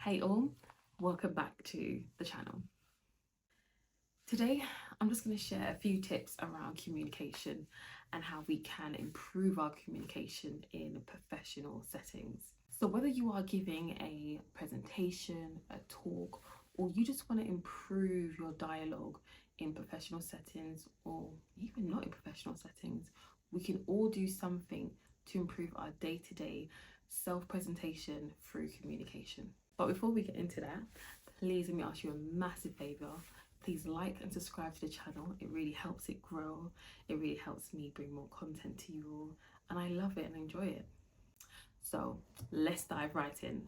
Hey all, welcome back to the channel. Today I'm just going to share a few tips around communication and how we can improve our communication in professional settings. So whether you are giving a presentation, a talk, or you just want to improve your dialogue in professional settings or even not in professional settings, we can all do something to improve our day-to-day self-presentation through communication. But before we get into that, please let me ask you a massive favour. Please like and subscribe to the channel. It really helps it grow. It really helps me bring more content to you all, and I love it and enjoy it. So let's dive right in.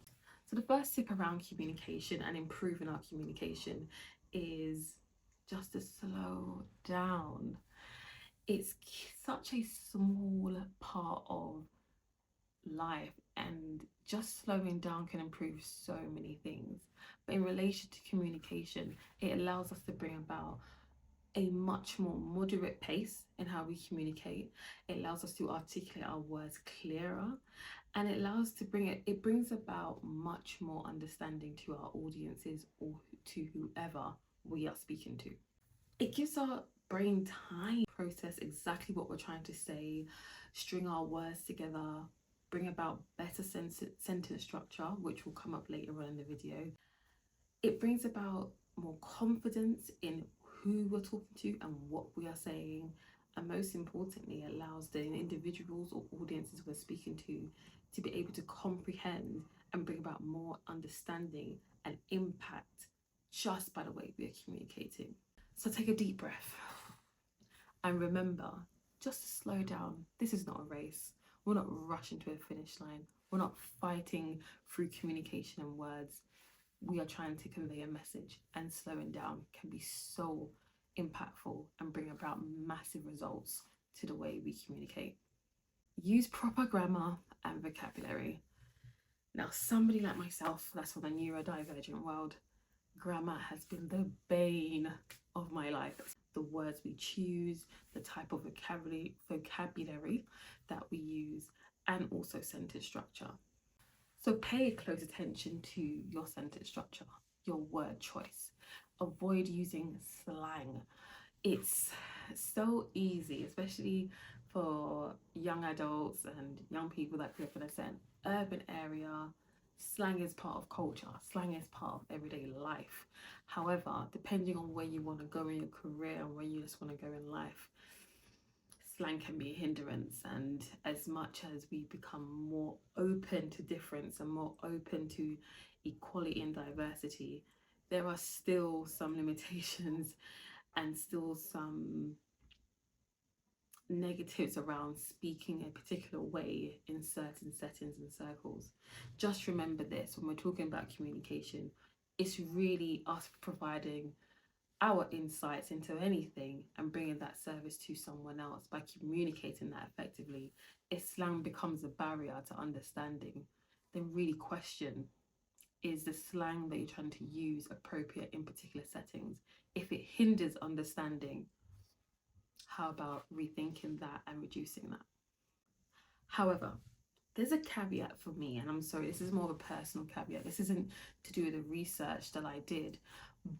So the first tip around communication and improving our communication is just to slow down. It's such a small part of life, and just slowing down can improve so many things. But in relation to communication, it allows us to bring about a much more moderate pace in how we communicate. It allows us to articulate our words clearer, and it allows to it brings about much more understanding to our audiences or to whoever we are speaking to. It gives our brain time to process exactly what we're trying to say, string our words together, bring about better sentence structure, which will come up later on in the video. It brings about more confidence in who we're talking to and what we are saying, and most importantly, allows the individuals or audiences we're speaking to be able to comprehend and bring about more understanding and impact just by the way we are communicating. So take a deep breath and remember just to slow down. This is not a race. We're not rushing to a finish line. We're not fighting through communication and words. We are trying to convey a message, and slowing down can be so impactful and bring about massive results to the way we communicate. Use proper grammar and vocabulary. Now, somebody like myself that's from the neurodivergent world, grammar has been the bane of my life. The words we choose, the type of vocabulary that we use, and also sentence structure. So pay close attention to your sentence structure, your word choice. Avoid using slang. It's so easy, especially for young adults and young people that grew up in a certain urban area. Slang is part of culture. Slang is part of everyday life. However, depending on where you want to go in your career and where you just want to go in life, slang can be a hindrance. And as much as we become more open to difference and more open to equality and diversity, there are still some limitations and still some negatives around speaking a particular way in certain settings and circles. Just remember this: when we're talking about communication, it's really us providing our insights into anything and bringing that service to someone else by communicating that effectively. If slang becomes a barrier to understanding, then really question, is the slang that you're trying to use appropriate in particular settings? If it hinders understanding, how about rethinking that and reducing that? However, there's a caveat for me, and I'm sorry, this is more of a personal caveat. This isn't to do with the research that I did,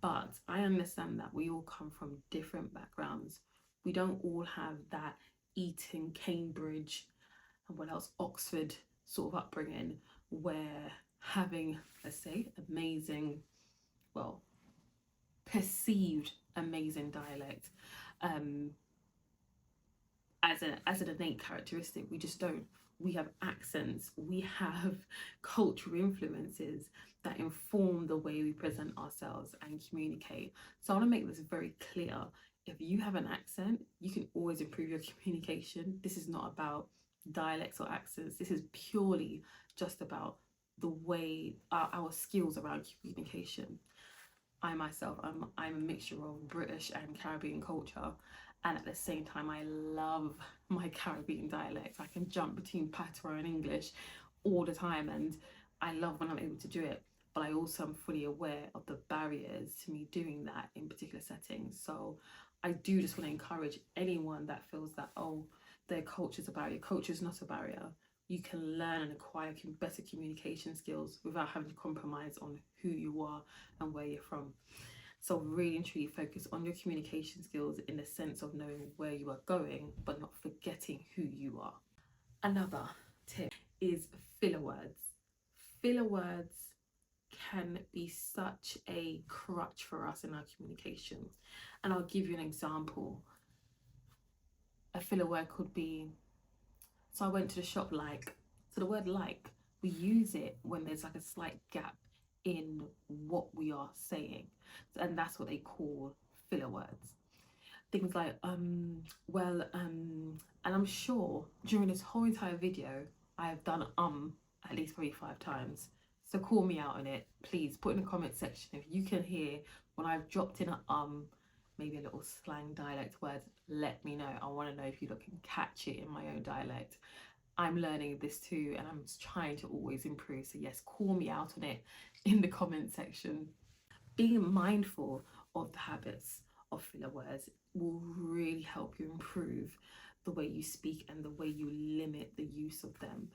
but I understand that we all come from different backgrounds. We don't all have that Eton, Cambridge, and what else, Oxford sort of upbringing where having, let's say, amazing, well, perceived amazing dialect as an innate characteristic. We just don't. We have accents, we have cultural influences that inform the way we present ourselves and communicate. So I want to make this very clear. If you have an accent, you can always improve your communication. This is not about dialects or accents. This is purely just about the way our skills around communication. I myself, I'm a mixture of British and Caribbean culture, and at the same time I love my Caribbean dialect. I can jump between patois and English all the time, and I love when I'm able to do it, but I also am fully aware of the barriers to me doing that in particular settings. So I do just want to encourage anyone that feels that, oh, their culture is a barrier. Culture is not a barrier. you can learn and acquire better communication skills without having to compromise on who you are and where you're from. So really and truly focus on your communication skills in the sense of knowing where you are going, but not forgetting who you are. Another tip is filler words. Filler words can be such a crutch for us in our communication. And I'll give you an example. A filler word could be, so I went to the shop like. So the word like, we use it when there's like a slight gap in what we are saying. And that's what they call filler words. Things like, and I'm sure during this whole entire video, I have done at least probably 5 times. So call me out on it. Please put in the comment section if you can hear when I've dropped in maybe a little slang dialect word. Let me know. I want to know if you can catch it in my own dialect. I'm learning this too, and I'm trying to always improve. So yes, call me out on it in the comment section. Being mindful of the habits of filler words will really help you improve the way you speak and the way you limit the use of them.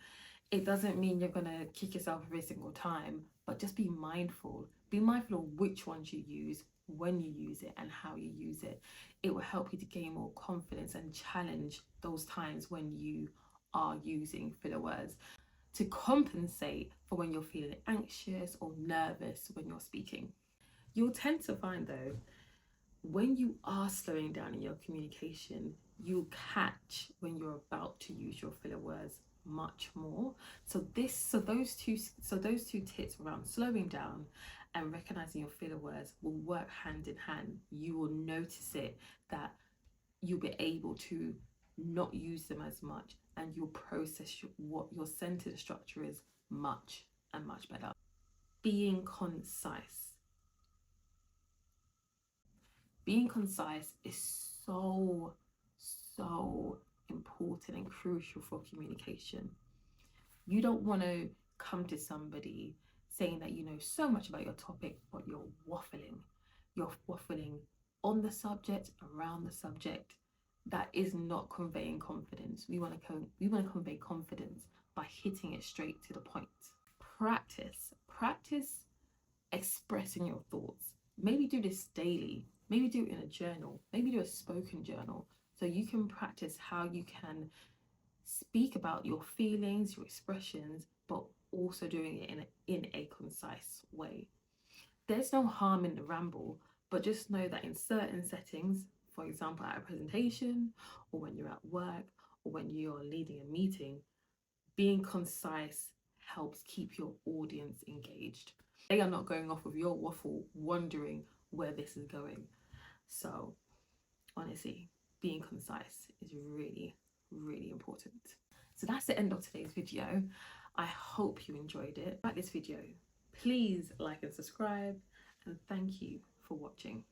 It doesn't mean you're going to kick yourself every single time, but just be mindful. Be mindful of which ones you use, when you use it, and how you use it. It will help you to gain more confidence and challenge those times when you are using filler words to compensate for when you're feeling anxious or nervous when you're speaking. You'll tend to find though, when you are slowing down in your communication, you'll catch when you're about to use your filler words much more. So those two tips around slowing down and recognizing your filler words will work hand in hand. You will notice it, that you'll be able to not use them as much, and you'll process what your sentence structure is much better. Being concise. Being concise is so important and crucial for communication. You don't want to come to somebody saying that you know so much about your topic, but you're waffling. You're waffling on the subject, around the subject. That is not conveying confidence. We want to convey confidence by hitting it straight to the point. Practice expressing your thoughts. Maybe do this daily. Maybe do it in a journal. Maybe do a spoken journal, so you can practice how you can speak about your feelings, your expressions, but also doing it in a concise way. There's no harm in the ramble, but just know that in certain settings, for example at a presentation, or when you're at work, or when you're leading a meeting, being concise helps keep your audience engaged. They are not going off with your waffle wondering where this is going. So honestly, being concise is really important. So that's the end of today's video. I hope you enjoyed it. Like this video, please like and subscribe, and thank you for watching.